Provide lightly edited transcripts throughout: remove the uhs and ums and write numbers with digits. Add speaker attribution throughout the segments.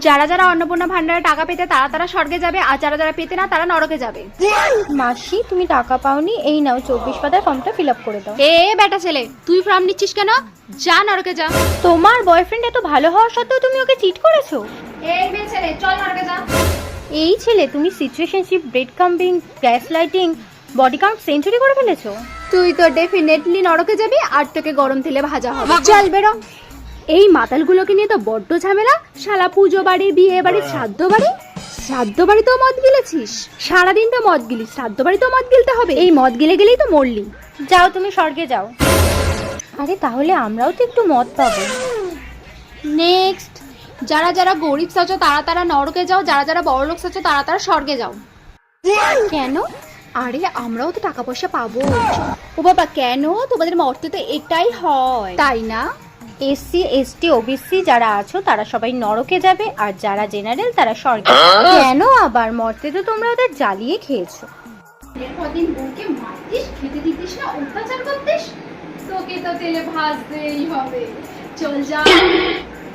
Speaker 1: যারা যারা অন্নপূর্ণা ভান্ডারে টাকা পেতে তারা তারা স্বর্গে যাবে, আর যারা যারা পেতে না তারা নরকে যাবে।
Speaker 2: মাসি তুমি টাকা পাওনি, এই নাও 24 পাতার ফর্মটা ফিল আপ করে দাও।
Speaker 1: এ বেটা ছেলে, তুই ফর্ম নিচ্ছিস কেন? যা নরকে যা।
Speaker 2: তোমার বয়ফ্রেন্ড এত ভালো হওয়া সত্ত্বেও তুমি ওকে চিট করেছো?
Speaker 1: এই মেয়ে ছেলে, চল নরকে যা।
Speaker 2: এই ছেলে, তুমি situationship, breadcrumbing, gaslighting, body count century করে ফেলেছো।
Speaker 1: তুই তো ডেফিনেটলি নরকে যাবি, আর তোকে গরম তেলে ভাজা হবে। চল বেরো। এই মাতালগুলোকে নিয়ে তো বড্ড ঝামেলা। শালা পুজো বাড়ি, বিয়ে বাড়ি, শ্রাদ্ধ বাড়ি। শ্রাদ্ধ বাড়িতেও মদ গিলেছিস? সারাদিন তো মদ গিলিস, শ্রাদ্ধ বাড়িতেও মদ গিলতে হবে? এই মদ গিলে গেলেই তো মরলি।
Speaker 2: যাও তুমি স্বর্গে যাও। আরে তাহলে আমরাও তো একটু মদ পাবো।
Speaker 1: নেক্সট, যারা যারা গরিব আছো তারা তারা নরকে যাও, যারা যারা বড় লোক আছো তারা তারা স্বর্গে যাও।
Speaker 2: কেন?
Speaker 1: আরে আমরাও তো টাকা পয়সা পাবো। ও বাবা, কেন? তোমাদের মর্তে তো এটাই হয়, তাই না?
Speaker 2: এসসি এসটি ওবিসি যারা আছো তারা সবাই নরকে যাবে, আর যারা জেনারেল তারা স্বর্গে। কেন আবার? মরতে তো তোমরা ওদের জ্বালিয়ে খেয়েছো।
Speaker 1: কদিন বউকে মারতিস, খেতে দিতিস না, অত্যাচার করতিস, তোকে তো তেলে ভাজতেই হবে। চল যা।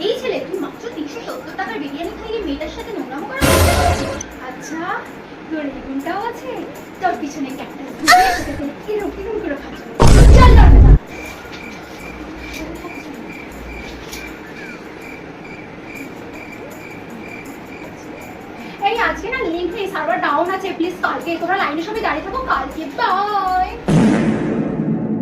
Speaker 1: এই ছেলে, তুই মাত্র 370 টাকার বিরিয়ানি খাইয়ে মেয়েটার সাথে নোংরামো করা শুরু করেছিস? আচ্ছা, তোর এই গুণটাও আছে? তোর পিছনে ক্যাকটাস দিয়ে তোকে কিরম কিরম করে খাচ্ছ। চল নরকে যা। এই আজকে না লিংক নেই, সার্ভার ডাউন আছে, প্লিজ কালকে তোমরা লাইনে সবাই দাঁড়িয়ে থাকো, কালকে বাই।